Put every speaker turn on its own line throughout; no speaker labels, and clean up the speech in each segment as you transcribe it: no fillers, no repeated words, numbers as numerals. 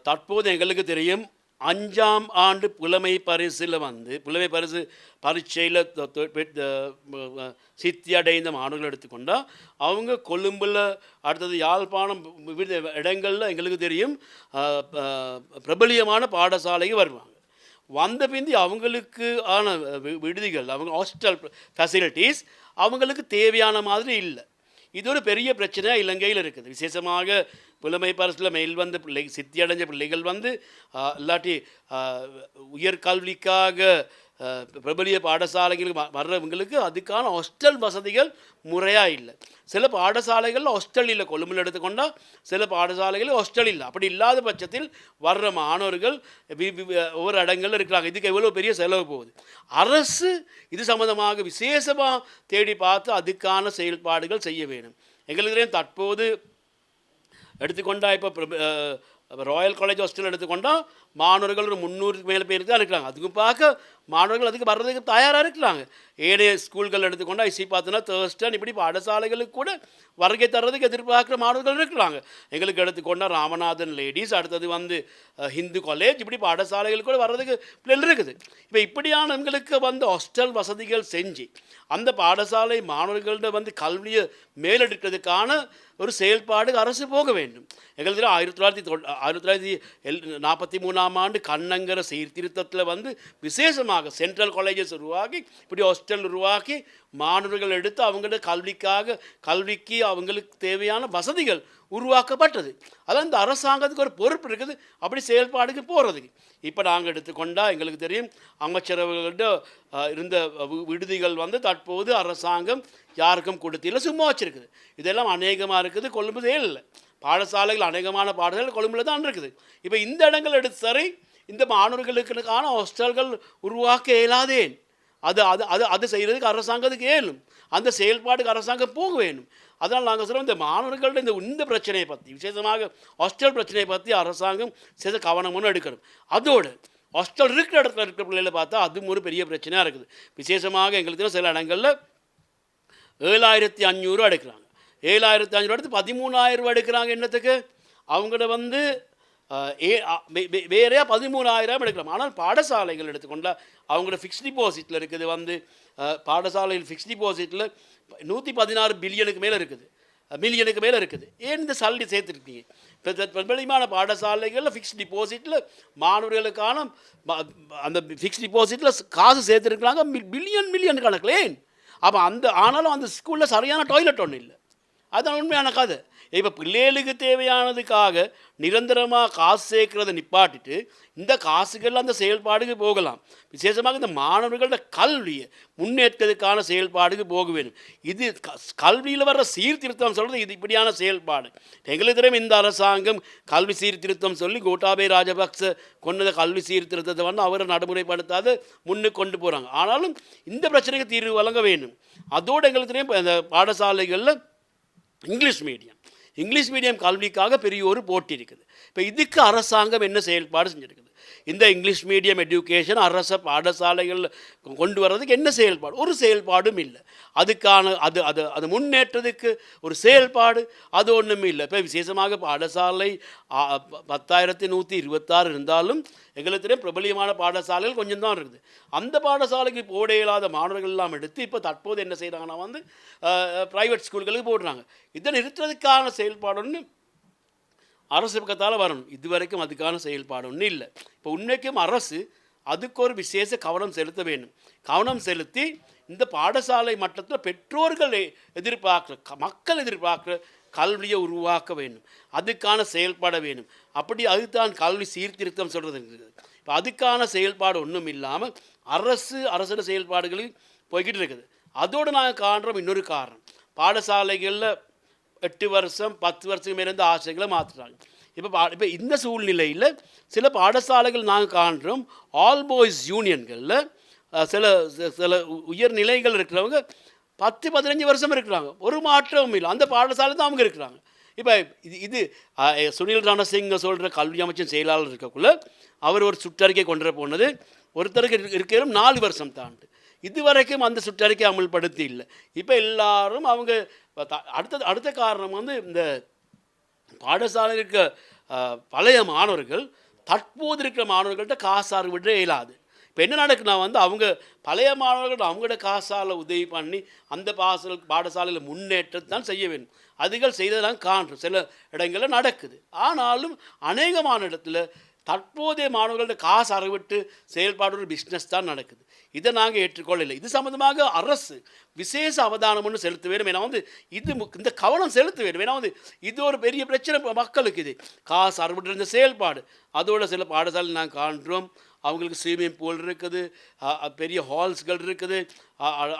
தற்போது எங்களுக்கு தெரியும் 5ஆம் ஆண்டு புலமை பரிசில் புலமை பரிசு பரீட்சையில் சித்தி அடைந்த மாணவர்கள் எடுத்துக்கொண்டால் அவங்க கொழும்பில் அடுத்தது யாழ்ப்பாணம் விவித இடங்களில் எங்களுக்கு தெரியும் பிரபலியமான பாடசாலைக்கு வருவாங்க. வந்த பிந்தி அவங்களுக்கு ஆன விடுதிகள், அவங்க ஹாஸ்டல் ஃபெசிலிட்டிஸ் அவங்களுக்கு தேவையான மாதிரி இல்லை. இது ஒரு பெரிய பிரச்சனையாக இலங்கையில் இருக்குது. விசேஷமாக புலமை பரிசில் மேல் வந்த சித்தி அடைஞ்ச பிள்ளைகள் இல்லாட்டி உயர்கல்விக்காக பிரபலிய பாடசாலைகளுக்கு வர்றவங்களுக்கு அதுக்கான ஹாஸ்டல் வசதிகள் முறையாக இல்லை. சில பாடசாலைகளில் ஹாஸ்டல் இல்லை. கொழும்பில் எடுத்துக்கொண்டால் சில பாடசாலைகளில் ஹாஸ்டல் இல்லை. அப்படி இல்லாத பட்சத்தில் வர்ற மாணவர்கள் ஒவ்வொரு இடங்களில் இருக்கிறாங்க. இதுக்கு எவ்வளோ பெரிய செலவு போகுது. அரசு இது சம்மந்தமாக விசேஷமாக தேடி பார்த்து அதுக்கான செயல்பாடுகள் செய்ய வேணும். எங்களுக்கு தற்போது எடுத்துக்கொண்டால் இப்போ ராயல் காலேஜ் ஹாஸ்டல் எடுத்துக்கொண்டால் மாணவர்கள் ஒரு 300க்கு மேலே பேருக்கு தான் இருக்கிறாங்க. அதுக்கும் பார்க்க மாணவர்கள் அதுக்கு வர்றதுக்கு தயாராக இருக்கிறாங்க. ஏனைய ஸ்கூல்கள் எடுத்துக்கொண்டால் பார்த்தோன்னா தேர்ஸ்டன் இப்படி பாடசாலைகளுக்கு கூட வருகை தர்றதுக்கு எதிர்பார்க்குற மாணவர்கள் இருக்கிறாங்க. எங்களுக்கு எடுத்துக்கொண்டால் ராமநாதன் லேடிஸ், அடுத்தது ஹிந்து காலேஜ், இப்படி பாடசாலைகளுக்கு கூட வர்றதுக்கு பிள்ளைகள் இருக்குது. இப்போ இப்படியானவங்களுக்கு ஹாஸ்டல் வசதிகள் செஞ்சு அந்த பாடசாலை மாணவர்கள்ட்ட கல்வியை மேலெடுக்கிறதுக்கான ஒரு செயல்பாடு அரசு போக வேண்டும். எங்களுக்கு 1943ஆம் ஆண்டு கண்ணங்கர சீர்திருத்தத்தில் விசேஷமாக சென்ட்ரல் காலேஜஸ் உருவாக்கி இப்படி ஹாஸ்டல் உருவாக்கி மாணவர்கள் எடுத்து அவங்களோட கல்விக்கு அவங்களுக்கு தேவையான வசதிகள் உருவாக்கப்பட்டது. அதான் இந்த அரசாங்கத்துக்கு ஒரு பொறுப்பு இருக்குது அப்படி செயல்பாடுக்கு போகிறதுக்கு. இப்போ நாங்கள் எடுத்துக்கொண்டால் எங்களுக்கு தெரியும் அமைச்சரவர்கள்ட்ட இருந்த விடுதிகள் தற்போது அரசாங்கம் யாருக்கும் கொடுத்தில்லை, சும்மா வச்சுருக்குது. இதெல்லாம் அநேகமாக இருக்குது. கொழும்பு இல்லை பாடசாலைகள், அநேகமான பாடசாலைகள் கொழும்பில் தான் இருக்குது. இப்போ இந்த இடங்கள் எடுத்து சரி இந்த மாணவர்களுக்கான ஹாஸ்டல்கள் உருவாக்க இயலாதேன். அது அது அது அது செய்கிறதுக்கு அரசாங்கத்துக்கு ஏலும். அந்த செயல்பாடுக்கு அரசாங்கம் போக வேணும். அதனால் நாங்கள் சொல்கிறோம், இந்த மாணவர்கள்ட்ட இந்த பிரச்சனையை பற்றி, விசேஷமாக ஹாஸ்டல் பிரச்சனையை பற்றி அரசாங்கம் சில கவனமுன்னு எடுக்கணும். அதோடு ஹாஸ்டல் இருக்கிற இடத்துல இருக்கிற பிள்ளைகளை பார்த்தா அதுவும் ஒரு பெரிய பிரச்சனையாக இருக்குது. விசேஷமாக எங்களுக்கு சில இடங்களில் 7500 எடுக்கிறாங்க. 7500 எடுத்து 13000 எடுக்கிறாங்க. என்னத்துக்கு? அவங்கள வேறையாக 13000 எடுக்கலாம். ஆனால் பாடசாலைகள் எடுத்துக்கொண்டால் அவங்களோட ஃபிக்ஸ்ட் டிபாசிட்டில் இருக்குது பாடசாலையில் ஃபிக்ஸ்ட் டிபாசிட்டில் 116 பில்லியனுக்கு மேலே இருக்குது, மில்லியனுக்கு மேலே இருக்குது. ஏன் இந்த சல்லி சேர்த்துருக்கீங்க? பிரபலமான பாடசாலைகளில் ஃபிக்ஸ்ட் டிபாசிட்டில் மாணவர்களுக்கான அந்த ஃபிக்ஸ்ட் டிபாசிட்டில் காசு சேர்த்துருக்குறாங்க மில்லியன் கணக்கில். ஏன் அப்போ ஆனாலும் அந்த ஸ்கூலில் சரியான டாய்லெட் ஒன்றும் இல்லை. அதுதான் உண்மையான கதை. இப்போ பிள்ளைகளுக்கு தேவையானதுக்காக நிரந்தரமாக காசு சேர்க்கிறத நிப்பாட்டிட்டு இந்த காசுகள் அந்த செயல்பாடுக்கு போகலாம். விசேஷமாக இந்த மாணவர்களோட கல்வியை முன்னேற்றதுக்கான செயல்பாடுக்கு போக வேணும். இது கல்வியில் வர்ற சீர்திருத்தம் சொல்கிறது இது இப்படியான செயல்பாடு. எங்களுக்கு தெரியும் இந்த அரசாங்கம் கல்வி சீர்திருத்தம் சொல்லி கோட்டாபய ராஜபக்ச கொண்டத கல்வி சீர்திருத்தத்தை அவரை நடைமுறைப்படுத்தாத முன்னுக்கு கொண்டு போகிறாங்க. ஆனாலும் இந்த பிரச்சனைக்கு தீர்வு வழங்க வேண்டும். அதோடு எங்களுக்கு தெரியும் இந்த பாடசாலைகளில் இங்கிலீஷ் மீடியம் கல்விக்காக பெரிய ஒரு போட்டி இருக்குது. இப்போ இதுக்கு அரசாங்கம் என்ன செயல்பாடு செஞ்சுருக்குது? இந்த இங்கிலீஷ் மீடியம் எஜுகேஷன் அரச பாடசாலைகளில் கொண்டு வர்றதுக்கு என்ன செயல்பாடு? ஒரு செயல்பாடும் இல்லை. அதுக்கான அது முன்னேற்றத்துக்கு ஒரு செயல்பாடு அது ஒன்றும் இல்லை. இப்போ விசேஷமாக பாடசாலை 10,126 இருந்தாலும் எங்களுக்கு தெரியும் பிரபலியமான பாடசாலைகள் கொஞ்சம் தான் இருக்குது. அந்த பாடசாலைக்கு போட இயலாத மாணவர்கள் எல்லாம் எடுத்து இப்போ தற்போது என்ன செய்கிறாங்கன்னா ப்ரைவேட் ஸ்கூல்களுக்கு போடுறாங்க. இதை நிறுத்துறதுக்கான செயல்பாடு ஒன்று அரசு பக்கத்தால் வரணும். இதுவரைக்கும் அதுக்கான செயல்பாடு ஒன்றும் இல்லை. இப்போ உண்மைக்கும் அரசு அதுக்கு ஒரு விசேஷ கவனம் செலுத்த வேண்டும். கவனம் செலுத்தி இந்த பாடசாலை மட்டத்தில் பெற்றோர்கள் மக்கள் எதிர்பார்க்குற கல்வியை உருவாக்க வேண்டும். அதுக்கான செயல்பாட வேணும். அப்படி அதுதான் கல்வி சீர்திருத்தம் சொல்கிறது இருக்குது. இப்போ அதுக்கான செயல்பாடு ஒன்றும் இல்லாமல் அரசு செயல்பாடுகளில் போய்கிட்டு இருக்குது. அதோடு நாங்கள் காண்றோம் இன்னொரு காரணம், பாடசாலைகளில் 8 வருஷம் 10 வருஷத்துக்கு மேலே இருந்து ஆசைகளை மாற்றுறாங்க. இப்போ இந்த சூழ்நிலையில் சில பாடசாலைகள் நாங்கள் காண்றோம் ஆல் பாய்ஸ் யூனியன்களில் சில உயர்நிலைகள் இருக்கிறவங்க 10-15 வருஷம் இருக்கிறாங்க. ஒரு மாற்றமும் இல்லை. அந்த பாடசாலை தான் அவங்க இருக்கிறாங்க. இப்போ இது சுனில் ரணசிங்க சொல்கிற கல்வி அமைச்சின் செயலாளர் இருக்கக்குள்ள அவர் ஒரு சுற்றறிக்கை கொண்டு போனது ஒருத்தருக்கு இருக்கிற 4 வருஷம் தாண்டு இதுவரைக்கும் அந்த சுற்றறிக்கை அமல்படுத்தி இல்லை. இப்போ எல்லாரும் அவங்க அடுத்த காரணம் இந்த பாடசாலைக்கு பழைய மாணவர்கள் தற்போது இருக்கிற மாணவர்கள்ட்ட காசாறு விட இயலாது. இப்போ என்ன நடக்குன்னா வந்து அவங்க பழைய மாணவர்கள் அவங்களோட காசால் உதவி பண்ணி அந்த பாடசாலையில் முன்னேற்றத்தை தான் செய்ய வேண்டும். அதுகள் செய்ததெல்லாம் காண்றோம், சில இடங்களில் நடக்குது. ஆனாலும் அநேகமான இடத்துல தற்போதைய மாணவர்களோட காசு அறவிட்டு செயல்பாடு ஒரு பிஸ்னஸ் தான் நடக்குது. இதை நாங்கள் ஏற்றுக்கொள்ளலை. இது சம்மந்தமாக அரசு விசேஷ அவதானம் ஒன்று செலுத்த வேண்டும். ஏன்னா வந்து இந்த கவனம் செலுத்த வேண்டும். ஏன்னா வந்து இது ஒரு பெரிய பிரச்சனை மக்களுக்கு. இது காசு அறவிட்டு இந்த செயல்பாடு அதோட சில பாடசாலை நாங்கள் காண்றோம். அவங்களுக்கு ஸ்விம்மிங் பூல் இருக்குது, பெரிய ஹால்ஸ்கள் இருக்குது,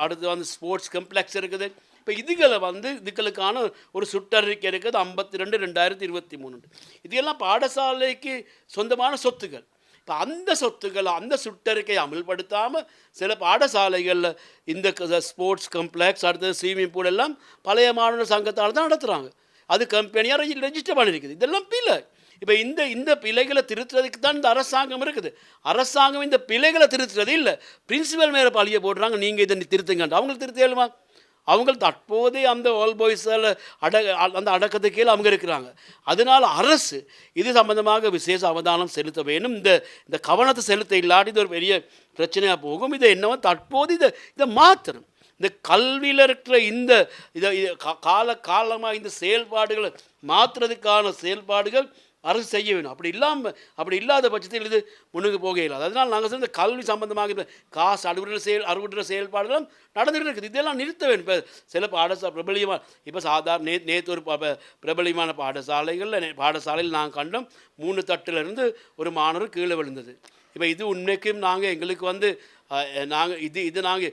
அடுத்து வந்து ஸ்போர்ட்ஸ் காம்ப்ளெக்ஸ் இருக்குது. இப்போ இதுகளுக்கான ஒரு சுற்றறிக்கை இருக்குது 52/2023. இதெல்லாம் பாடசாலைக்கு சொந்தமான சொத்துக்கள். இப்போ அந்த சொத்துக்களை அந்த சுற்றறிக்கையை அமல்படுத்தாமல் சில பாடசாலைகளில் இந்த ஸ்போர்ட்ஸ் காம்ப்ளெக்ஸ் அடுத்தது ஸ்விம்மிங் பூல் எல்லாம் பழைய மாணவர் சங்கத்தால் தான் நடத்துகிறாங்க. அது கம்பெனியாக ரெஜிஸ்டர் பண்ணியிருக்குது. இதெல்லாம் பிள்ளை. இப்போ இந்த பிழைகளை திருத்துறதுக்கு தான் இந்த அரசாங்கம் இருக்குது. அரசாங்கம் இந்த பிழைகளை திருத்துறது இல்லை, பிரின்சிபல் மேலே பழிய போடுறாங்க. நீங்கள் இதை திருத்துங்கன்ட்டு அவங்களுக்கு திருத்த இயலுமா? அவங்க தற்போதைய அந்த ஆல் பாய்ஸில் அந்த அடக்கத்துக்கு கீழே அவங்க இருக்கிறாங்க. அதனால் அரசு இது சம்பந்தமாக விசேஷ அவதானம் செலுத்த வேணும். இந்த கவனத்தை செலுத்த இல்லாட்டி இது ஒரு பெரிய பிரச்சனையாக போகும். இதை என்னவோ தற்போது இதை மாற்றணும். இந்த கல்வியில் இருக்கிற இதை காலமாக இந்த செயல்பாடுகளை மாற்றுறதுக்கான செயல்பாடுகள் அரசு செய்ய வேணும். அப்படி இல்லாத பட்சத்தில் இது முன்னுக்கு போக இயலாது. அதனால் நாங்கள் இந்த கல்வி சம்பந்தமாக காசு அறுவடுற செயல்பாடுகளும் நடந்துகிட்டு இருக்குது. இதெல்லாம் நிறுத்த வேண்டும். இப்போ சில பிரபலியமான இப்போ சாதாரண நேற்று ஒரு பிரபலியமான பாடசாலையில் நாங்கள் கண்டோம் 3 தட்டிலிருந்து ஒரு மாணவர் கீழே விழுந்தது. இப்போ இது உண்மைக்கும் எங்களுக்கு வந்து நாங்கள்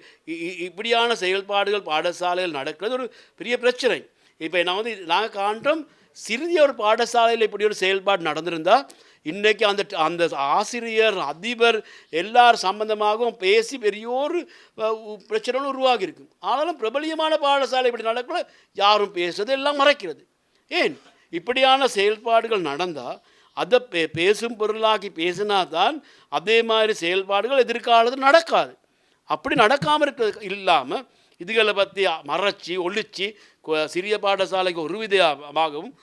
இப்படியான செயல்பாடுகள் பாடசாலையில் நடக்கிறது ஒரு பெரிய பிரச்சனை. இப்போ நாங்கள் காண்றோம் சிறிய ஒரு பாடசாலையில் இப்படி ஒரு செயல்பாடு நடந்திருந்தால் இன்றைக்கு அந்த ஆசிரியர் அதிபர் எல்லார் சம்பந்தமாகவும் பேசி பெரிய ஒரு பிரச்சனை உருவாகி இருக்கும். ஆனாலும் பிரபலியமான பாடசாலை இப்படி நடக்கல, யாரும் பேசுறது எல்லாம் மறைக்கிறது. ஏன் இப்படியான செயல்பாடுகள் நடந்தால் அதை பேசும் பொருளாக்கி பேசினா தான் அதே மாதிரி செயல்பாடுகள் எதிர்காலத்தில் நடக்காது. அப்படி நடக்காமல் இருக்கிறது இல்லாமல் இதுகளை பற்றி மறைச்சி ஒழிச்சு சிறிய பாடசாலைக்கு ஒரு விதமாகவும்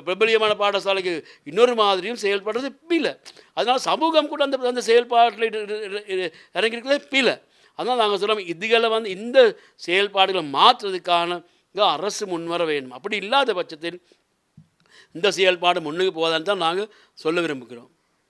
பிரபலியமான பாடசாலைக்கு இன்னொரு மாதிரியும் செயல்படுறது பிழை. அதனால் சமூகம் கூட அந்த செயல்பாட்டில் இறங்கியிருக்கிறதே பிழை. அதனால் நாங்கள் சொல்லுவோம் இதுகளை இந்த செயல்பாடுகளை மாற்றுறதுக்கான அரசு முன்வர வேண்டும். அப்படி இல்லாத பட்சத்தில் இந்த செயல்பாடு முன்னுக்கு போதான்னு தான் நாங்கள் சொல்ல விரும்புகிறோம்.